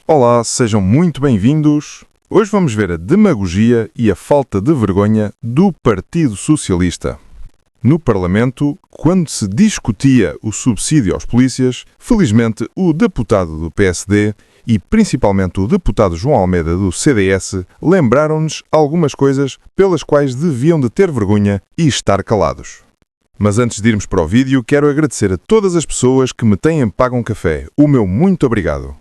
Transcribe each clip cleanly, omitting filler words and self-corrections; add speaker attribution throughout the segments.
Speaker 1: Olá, sejam muito bem-vindos. Hoje vamos ver a demagogia e a falta de vergonha do Partido Socialista. No Parlamento, quando se discutia o subsídio aos polícias, felizmente o deputado do PSD e principalmente o deputado João Almeida do CDS lembraram-nos algumas coisas pelas quais deviam de ter vergonha e estar calados. Mas antes de irmos para o vídeo, quero agradecer a todas as pessoas que me têm pago um café. O meu muito obrigado.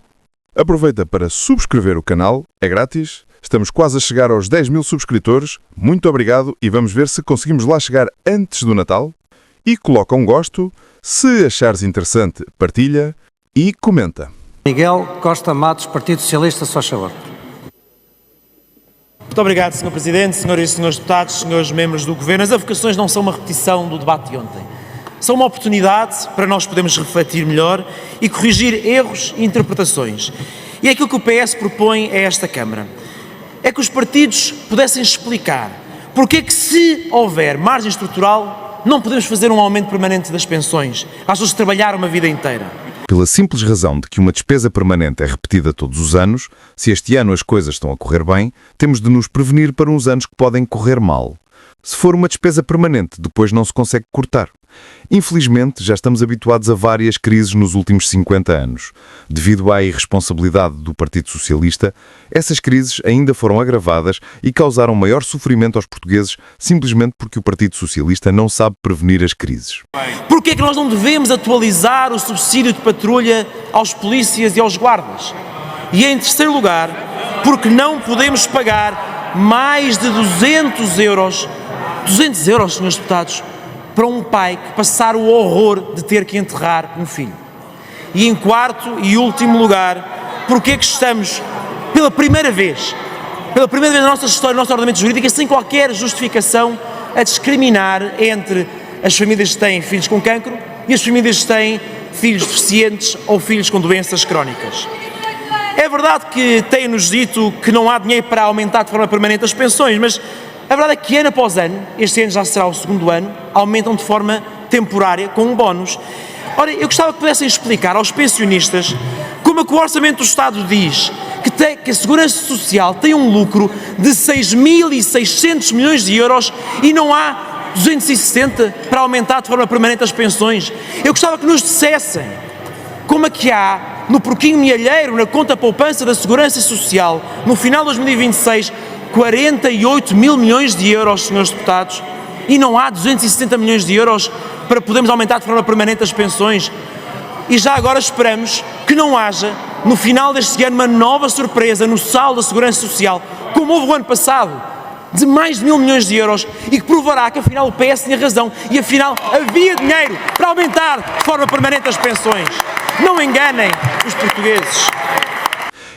Speaker 1: Aproveita para subscrever o canal, é grátis. Estamos quase a chegar aos 10 mil subscritores. Muito obrigado e vamos ver se conseguimos lá chegar antes do Natal. E coloca um gosto. Se achares interessante, partilha e comenta.
Speaker 2: Miguel Costa Matos, Partido Socialista, só favor.
Speaker 3: Muito obrigado, Sr. Presidente, senhoras e senhores deputados, senhores membros do Governo. As avocações não são uma repetição do debate de ontem. São uma oportunidade para nós podermos refletir melhor e corrigir erros e interpretações. E é aquilo que o PS propõe a esta Câmara. É que os partidos pudessem explicar porque é que, se houver margem estrutural, não podemos fazer um aumento permanente das pensões às pessoas que trabalharam uma vida inteira.
Speaker 1: Pela simples razão de que uma despesa permanente é repetida todos os anos, se este ano as coisas estão a correr bem, temos de nos prevenir para uns anos que podem correr mal. Se for uma despesa permanente, depois não se consegue cortar. Infelizmente, já estamos habituados a várias crises nos últimos 50 anos. Devido à irresponsabilidade do Partido Socialista, essas crises ainda foram agravadas e causaram maior sofrimento aos portugueses simplesmente porque o Partido Socialista não sabe prevenir as crises.
Speaker 3: Porquê é que nós não devemos atualizar o subsídio de patrulha aos polícias e aos guardas? E em terceiro lugar, porque não podemos pagar mais de 200 euros, senhores deputados, para um pai que passar o horror de ter que enterrar um filho. E em quarto e último lugar, porque é que estamos, pela primeira vez na nossa história, no nosso ordenamento jurídico, sem qualquer justificação, a discriminar entre as famílias que têm filhos com cancro e as famílias que têm filhos deficientes ou filhos com doenças crónicas. É verdade que têm-nos dito que não há dinheiro para aumentar de forma permanente as pensões, mas a verdade é que ano após ano, este ano já será o segundo ano, aumentam de forma temporária com um bónus. Ora, eu gostava que pudessem explicar aos pensionistas como é que o Orçamento do Estado diz que a Segurança Social tem um lucro de 6.600 milhões de euros e não há 260 para aumentar de forma permanente as pensões. Eu gostava que nos dissessem como é que há no porquinho milheiro, na conta poupança da Segurança Social, no final de 2026, 48 mil milhões de euros, senhores deputados, e não há 260 milhões de euros para podermos aumentar de forma permanente as pensões. E já agora esperamos que não haja, no final deste ano, uma nova surpresa no saldo da Segurança Social, como houve o ano passado, de mais de 1.000 milhões de euros, e que provará que afinal o PS tinha razão e afinal havia dinheiro para aumentar de forma permanente as pensões. Não enganem os portugueses.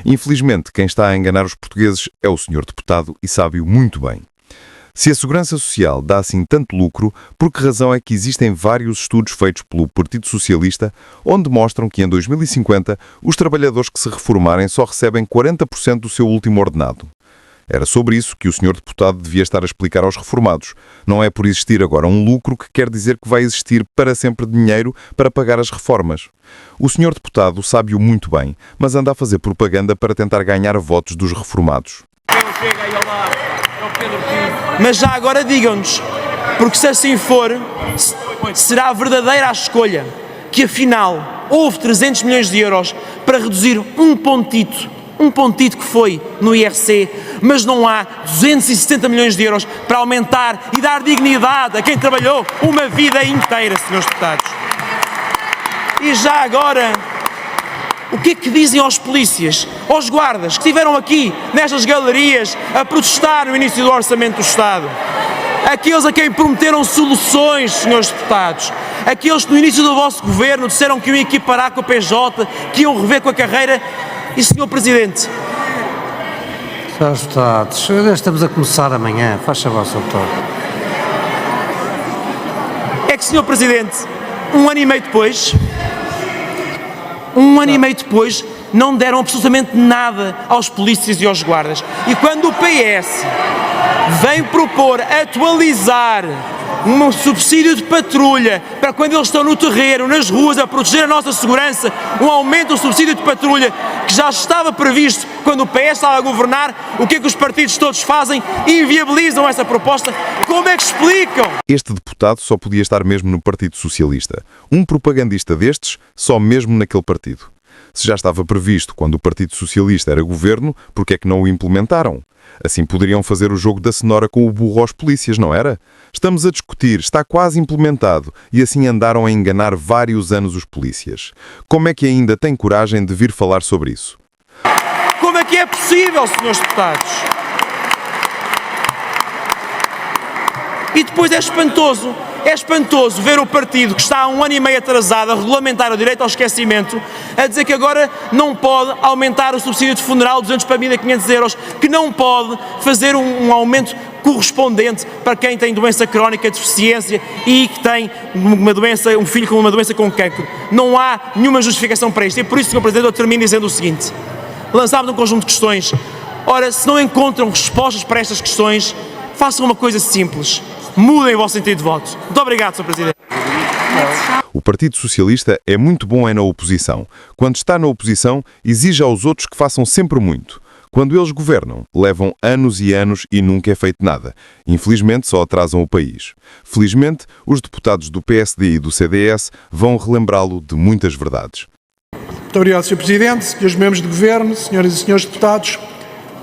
Speaker 1: Infelizmente, quem está a enganar os portugueses é o senhor deputado e sabe-o muito bem. Se a Segurança Social dá assim tanto lucro, por que razão é que existem vários estudos feitos pelo Partido Socialista onde mostram que em 2050 os trabalhadores que se reformarem só recebem 40% do seu último ordenado? Era sobre isso que o senhor deputado devia estar a explicar aos reformados. Não é por existir agora um lucro que quer dizer que vai existir para sempre dinheiro para pagar as reformas. O senhor deputado sabe-o muito bem, mas anda a fazer propaganda para tentar ganhar votos dos reformados.
Speaker 3: Mas já agora digam-nos, porque se assim for, será verdadeira a escolha que afinal houve 300 milhões de euros para reduzir um pontito que foi no IRC, mas não há 270 milhões de euros para aumentar e dar dignidade a quem trabalhou uma vida inteira, senhores deputados. E já agora, o que é que dizem aos polícias, aos guardas que estiveram aqui nestas galerias a protestar no início do Orçamento do Estado? Aqueles a quem prometeram soluções, senhores deputados, aqueles que no início do vosso governo disseram que iam equiparar com a PJ, que iam rever com a carreira. E, Sr. Presidente?
Speaker 2: Senhores deputados, estamos a começar amanhã. Faz favor, Sr. Doutor.
Speaker 3: É que, Sr. Presidente, um ano e meio depois, não deram absolutamente nada aos polícias e aos guardas. E quando o PS vem propor atualizar um subsídio de patrulha para quando eles estão no terreno, nas ruas, a proteger a nossa segurança, um aumento do subsídio de patrulha que já estava previsto quando o PS estava a governar. O que é que os partidos todos fazem? Inviabilizam essa proposta. Como é que explicam?
Speaker 1: Este deputado só podia estar mesmo no Partido Socialista. Um propagandista destes, só mesmo naquele partido. Se já estava previsto quando o Partido Socialista era governo, porque é que não o implementaram? Assim poderiam fazer o jogo da cenoura com o burro aos polícias, não era? Estamos a discutir, está quase implementado, e assim andaram a enganar vários anos os polícias. Como é que ainda tem coragem de vir falar sobre isso?
Speaker 3: Como é que é possível, senhores deputados? E depois é espantoso ver o partido que está há 1 ano e meio atrasado a regulamentar o direito ao esquecimento, a dizer que agora não pode aumentar o subsídio de funeral de 200 para 1.500 euros, que não pode fazer um aumento correspondente para quem tem doença crónica, deficiência e que tem um filho com uma doença com cancro. Não há nenhuma justificação para isto. E por isso, Sr. Presidente, eu termino dizendo o seguinte: lançámos um conjunto de questões. Ora, se não encontram respostas para estas questões, façam uma coisa simples: mudem o vosso sentido de voto. Muito obrigado, Sr. Presidente.
Speaker 1: O Partido Socialista é muito bom na oposição. Quando está na oposição, exige aos outros que façam sempre muito. Quando eles governam, levam anos e anos e nunca é feito nada. Infelizmente, só atrasam o país. Felizmente, os deputados do PSD e do CDS vão relembrá-lo de muitas verdades.
Speaker 4: Muito obrigado, Sr. Presidente, Srs. membros do Governo, Senhoras e Senhores deputados.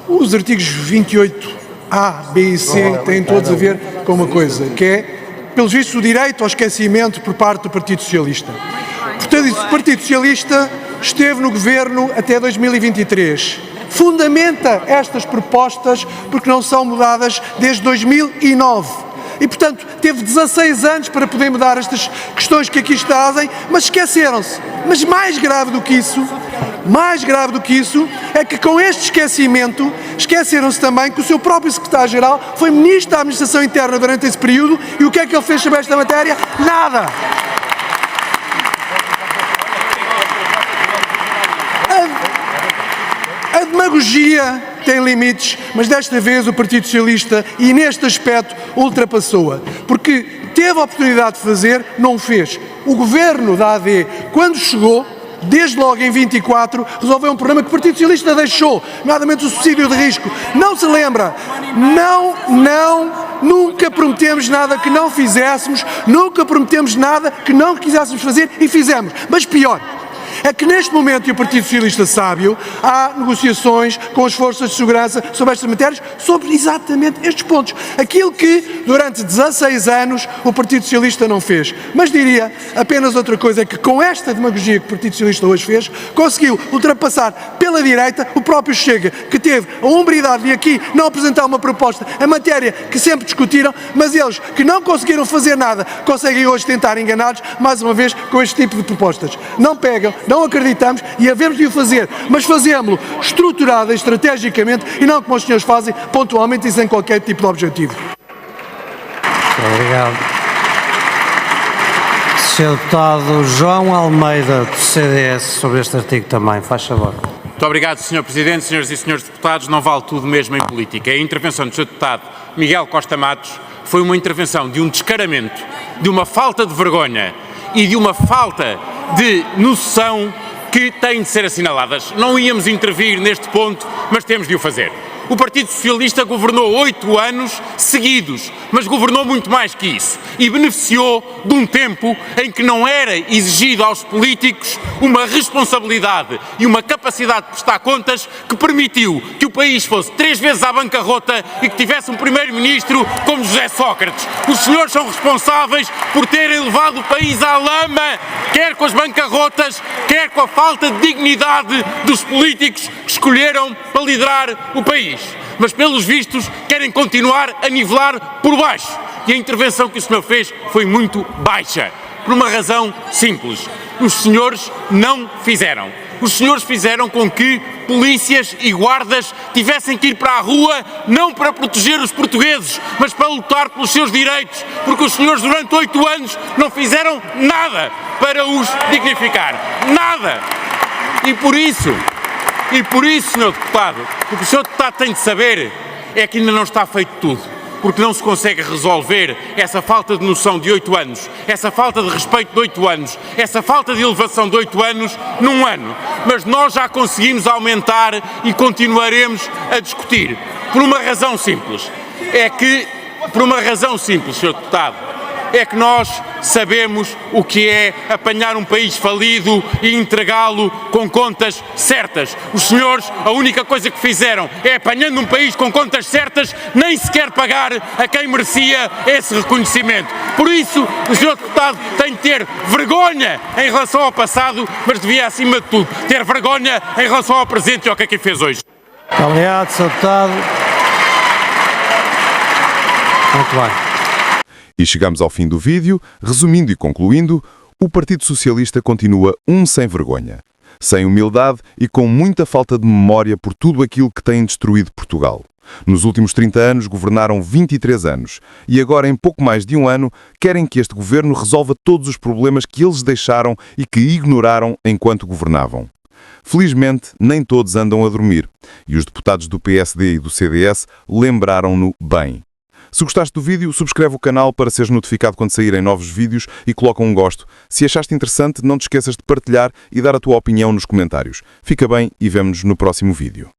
Speaker 4: Os artigos 28A, B e C têm todos a ver com uma coisa, que é, pelos vistos, o direito ao esquecimento por parte do Partido Socialista. Portanto, o Partido Socialista esteve no Governo até 2023. Fundamenta estas propostas porque não são mudadas desde 2009. E, portanto, teve 16 anos para poder mudar estas questões que aqui estão, mas esqueceram-se. Mas mais grave do que isso, é que com este esquecimento, esqueceram-se também que o seu próprio secretário-geral foi ministro da Administração Interna durante esse período, e o que é que ele fez sobre esta matéria? Nada! A demagogia tem limites, mas desta vez o Partido Socialista, e neste aspecto, ultrapassou-a. Porque teve a oportunidade de fazer, não o fez. O governo da AD, quando chegou, desde logo em 24, resolveu um problema que o Partido Socialista deixou, nomeadamente o subsídio de risco. Não se lembra? Nunca prometemos nada que não fizéssemos, nunca prometemos nada que não quiséssemos fazer e fizemos. Mas pior é que neste momento, e o Partido Socialista sabe-o, há negociações com as forças de segurança sobre estas matérias, sobre exatamente estes pontos. Aquilo que durante 16 anos o Partido Socialista não fez. Mas diria apenas outra coisa, é que com esta demagogia que o Partido Socialista hoje fez, conseguiu ultrapassar pela direita o próprio Chega, que teve a hombridade de aqui não apresentar uma proposta, a matéria que sempre discutiram, mas eles que não conseguiram fazer nada, conseguem hoje tentar enganar-nos, mais uma vez, com este tipo de propostas. Não pegam, não acreditamos e havemos de o fazer, mas fazemos-lo estruturado e estrategicamente e não como os senhores fazem, pontualmente e sem qualquer tipo de objetivo.
Speaker 2: Obrigado. Sr. Deputado João Almeida, do CDS, sobre este artigo também, faz favor.
Speaker 5: Muito obrigado, Sr. Presidente, Senhoras e Senhores Deputados. Não vale tudo mesmo em política. A intervenção do Sr. Deputado Miguel Costa Matos foi uma intervenção de um descaramento, de uma falta de vergonha e de uma falta de noção que têm de ser assinaladas. Não íamos intervir neste ponto, mas temos de o fazer. O Partido Socialista governou 8 anos seguidos, mas governou muito mais que isso e beneficiou de um tempo em que não era exigido aos políticos uma responsabilidade e uma capacidade de prestar contas que permitiu que o país fosse 3 vezes à bancarrota e que tivesse um primeiro-ministro como José Sócrates. Os senhores são responsáveis por terem levado o país à lama, quer com as bancarrotas, quer com a falta de dignidade dos políticos que escolheram para liderar o país. Mas, pelos vistos, querem continuar a nivelar por baixo. E a intervenção que o senhor fez foi muito baixa. Por uma razão simples. Os senhores não fizeram. Os senhores fizeram com que polícias e guardas tivessem que ir para a rua não para proteger os portugueses, mas para lutar pelos seus direitos, porque os senhores durante 8 anos não fizeram nada para os dignificar. Nada! E por isso, Sr. Deputado, o que o Sr. Deputado tem de saber é que ainda não está feito tudo. porque não se consegue resolver essa falta de noção de 8 anos, essa falta de respeito de 8 anos, essa falta de elevação de 8 anos num ano. Mas nós já conseguimos aumentar e continuaremos a discutir. Por uma razão simples. Sr. Deputado, é que nós sabemos o que é apanhar um país falido e entregá-lo com contas certas. Os senhores, a única coisa que fizeram é, apanhando um país com contas certas, nem sequer pagar a quem merecia esse reconhecimento. Por isso, o Sr. Deputado tem de ter vergonha em relação ao passado, mas devia, acima de tudo, ter vergonha em relação ao presente e ao que aqui fez hoje.
Speaker 2: Muito obrigado, Sr. Deputado. Muito bem.
Speaker 1: E chegamos ao fim do vídeo. Resumindo e concluindo, o Partido Socialista continua um sem vergonha, sem humildade e com muita falta de memória por tudo aquilo que tem destruído Portugal. Nos últimos 30 anos governaram 23 anos e agora, em pouco mais de um ano, querem que este governo resolva todos os problemas que eles deixaram e que ignoraram enquanto governavam. Felizmente, nem todos andam a dormir e os deputados do PSD e do CDS lembraram-no bem. Se gostaste do vídeo, subscreve o canal para seres notificado quando saírem novos vídeos e coloca um gosto. Se achaste interessante, não te esqueças de partilhar e dar a tua opinião nos comentários. Fica bem e vemo-nos no próximo vídeo.